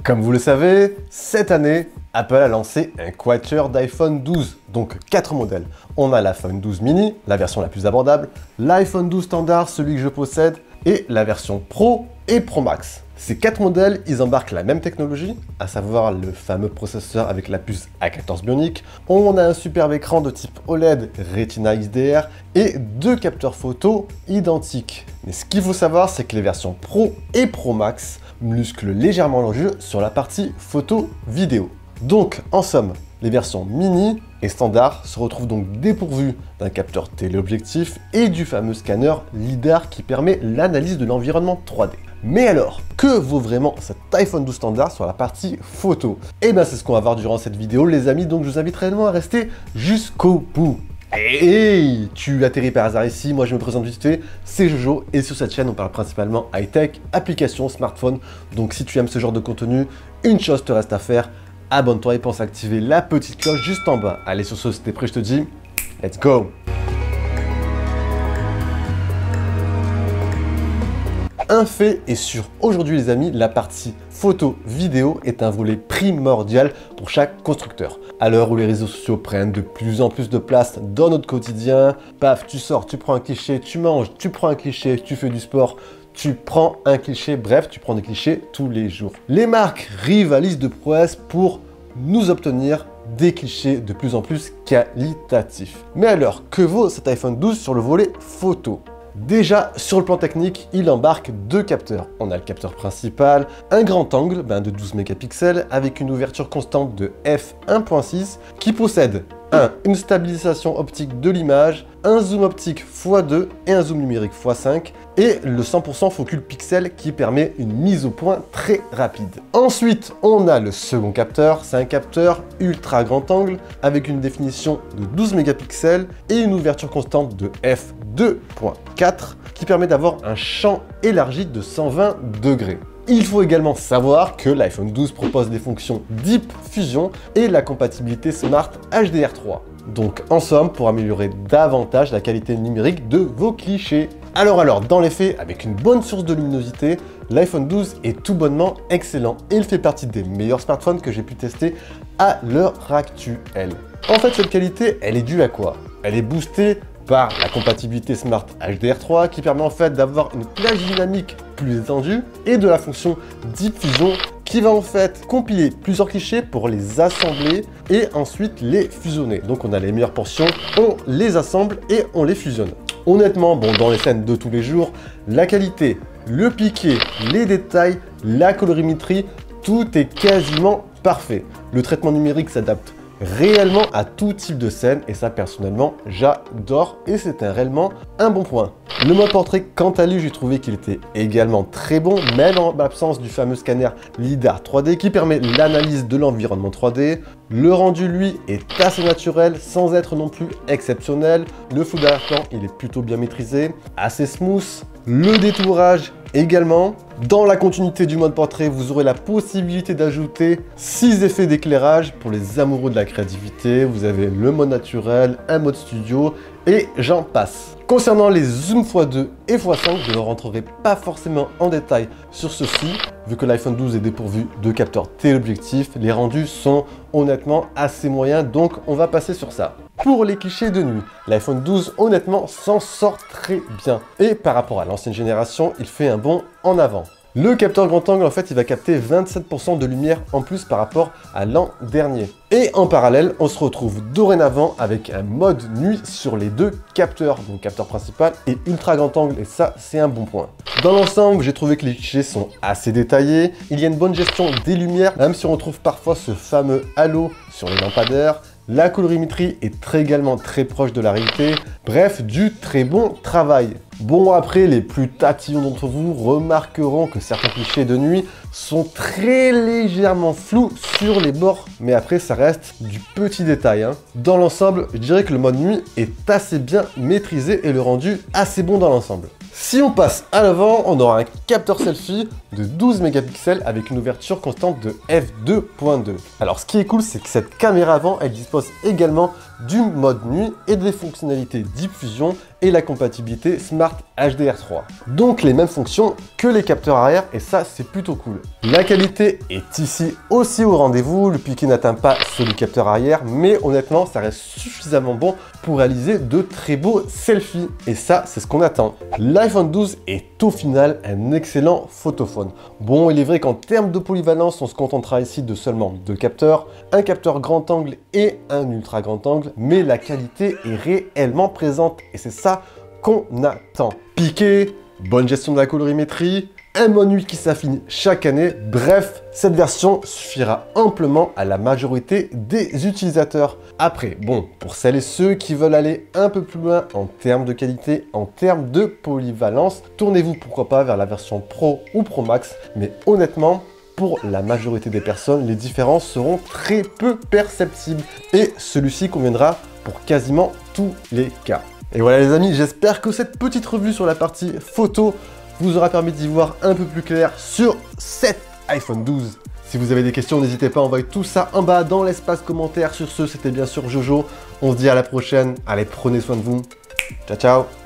Comme vous le savez, cette année, Apple a lancé un quatuor d'iPhone 12, donc 4 modèles. On a l'iPhone 12 mini, la version la plus abordable, l'iPhone 12 standard, celui que je possède, et la version Pro et Pro Max. Ces 4 modèles, ils embarquent la même technologie, à savoir le fameux processeur avec la puce A14 Bionic. On a un superbe écran de type OLED Retina XDR et 2 capteurs photo identiques. Mais ce qu'il faut savoir, c'est que les versions Pro et Pro Max musclent légèrement l'enjeu sur la partie photo-vidéo. Donc, en somme, les versions mini et standard se retrouvent donc dépourvues d'un capteur téléobjectif et du fameux scanner LiDAR qui permet l'analyse de l'environnement 3D. Mais alors, que vaut vraiment cet iPhone 12 standard sur la partie photo? Et bien c'est ce qu'on va voir durant cette vidéo les amis, donc je vous invite réellement à rester jusqu'au bout. Hey, tu atterris par hasard ici, moi je me présente vite fait, c'est Jojo et sur cette chaîne on parle principalement high-tech, applications, smartphones. Donc si tu aimes ce genre de contenu, une chose te reste à faire, abonne-toi et pense à activer la petite cloche juste en bas. Allez sur ce, si t'es prêt je te dis, let's go! Un fait est sûr, aujourd'hui les amis, la partie photo-vidéo est un volet primordial pour chaque constructeur. À l'heure où les réseaux sociaux prennent de plus en plus de place dans notre quotidien, paf, tu sors, tu prends un cliché, tu manges, tu prends un cliché, tu fais du sport, tu prends un cliché, bref, tu prends des clichés tous les jours. Les marques rivalisent de prouesse pour nous obtenir des clichés de plus en plus qualitatifs. Mais alors, que vaut cet iPhone 12 sur le volet photo ? Déjà, sur le plan technique, il embarque 2 capteurs. On a le capteur principal, un grand angle de 12 mégapixels avec une ouverture constante de f1.6 qui possède une stabilisation optique de l'image, un zoom optique x2 et un zoom numérique x5 et le 100% focus pixel qui permet une mise au point très rapide. Ensuite, on a le second capteur, c'est un capteur ultra grand angle avec une définition de 12 mégapixels et une ouverture constante de f2.4 qui permet d'avoir un champ élargi de 120 degrés. Il faut également savoir que l'iPhone 12 propose des fonctions Deep Fusion et la compatibilité Smart HDR3. Donc en somme, pour améliorer davantage la qualité numérique de vos clichés. Alors, dans les faits, avec une bonne source de luminosité, l'iPhone 12 est tout bonnement excellent et il fait partie des meilleurs smartphones que j'ai pu tester à l'heure actuelle. En fait, cette qualité, elle est due à quoi? Elle est boostée par la compatibilité Smart HDR3 qui permet en fait d'avoir une plage dynamique plus étendue et de la fonction Deep Fusion qui va en fait compiler plusieurs clichés pour les assembler et ensuite les fusionner. Donc on a les meilleures portions, on les assemble et on les fusionne. Honnêtement, dans les scènes de tous les jours, la qualité, le piqué, les détails, la colorimétrie, tout est quasiment parfait. Le traitement numérique s'adapte réellement à tout type de scène et ça personnellement j'adore et c'est réellement un bon point. Le mode portrait quant à lui j'ai trouvé qu'il était également très bon même en l'absence du fameux scanner LiDAR 3D qui permet l'analyse de l'environnement 3D. Le rendu lui est assez naturel sans être non plus exceptionnel. Le flou d'arrière-plan il est plutôt bien maîtrisé, assez smooth. Le détourage également. Dans la continuité du mode portrait, vous aurez la possibilité d'ajouter 6 effets d'éclairage pour les amoureux de la créativité. Vous avez le mode naturel, un mode studio et j'en passe. Concernant les zooms x2 et x5, je ne rentrerai pas forcément en détail sur ceci, vu que l'iPhone 12 est dépourvu de capteurs téléobjectifs. Les rendus sont honnêtement assez moyens, donc on va passer sur ça. Pour les clichés de nuit, l'iPhone 12 honnêtement s'en sort très bien. Et par rapport à l'ancienne génération, il fait un bond en avant. Le capteur grand angle, en fait, il va capter 27% de lumière en plus par rapport à l'an dernier. Et en parallèle, on se retrouve dorénavant avec un mode nuit sur les 2 capteurs, donc capteur principal et ultra grand angle, et ça, c'est un bon point. Dans l'ensemble, j'ai trouvé que les clichés sont assez détaillés. Il y a une bonne gestion des lumières, même si on retrouve parfois ce fameux halo sur les lampadaires. La colorimétrie est également très proche de la réalité. Bref, du très bon travail. Bon, après, les plus tatillons d'entre vous remarqueront que certains clichés de nuit sont très légèrement flous sur les bords. Mais après, ça reste du petit détail. Dans l'ensemble, je dirais que le mode nuit est assez bien maîtrisé et le rendu assez bon dans l'ensemble. Si on passe à l'avant, on aura un capteur selfie de 12 mégapixels avec une ouverture constante de f2.2. Alors ce qui est cool, c'est que cette caméra avant, elle dispose également du mode nuit et des fonctionnalités Deep Fusion et la compatibilité Smart HDR3. Donc les mêmes fonctions que les capteurs arrière et ça c'est plutôt cool. La qualité est ici aussi au rendez-vous, le piqué n'atteint pas celui du capteur arrière mais honnêtement ça reste suffisamment bon pour réaliser de très beaux selfies et ça c'est ce qu'on attend. L'iPhone 12 est au final un excellent photophone. Bon, il est vrai qu'en termes de polyvalence on se contentera ici de seulement 2 capteurs, un capteur grand angle et un ultra grand angle, mais la qualité est réellement présente et c'est ça qu'on attend. Piqué, bonne gestion de la colorimétrie, un mode nuit qui s'affine chaque année, bref, cette version suffira amplement à la majorité des utilisateurs. Après, bon, pour celles et ceux qui veulent aller un peu plus loin en termes de qualité, en termes de polyvalence, tournez-vous pourquoi pas vers la version Pro ou Pro Max, mais honnêtement, pour la majorité des personnes, les différences seront très peu perceptibles et celui-ci conviendra pour quasiment tous les cas. Et voilà les amis, j'espère que cette petite revue sur la partie photo vous aura permis d'y voir un peu plus clair sur cet iPhone 12. Si vous avez des questions, n'hésitez pas à envoyer tout ça en bas dans l'espace commentaire. Sur ce, c'était bien sûr Jojo. On se dit à la prochaine. Allez, prenez soin de vous. Ciao, ciao.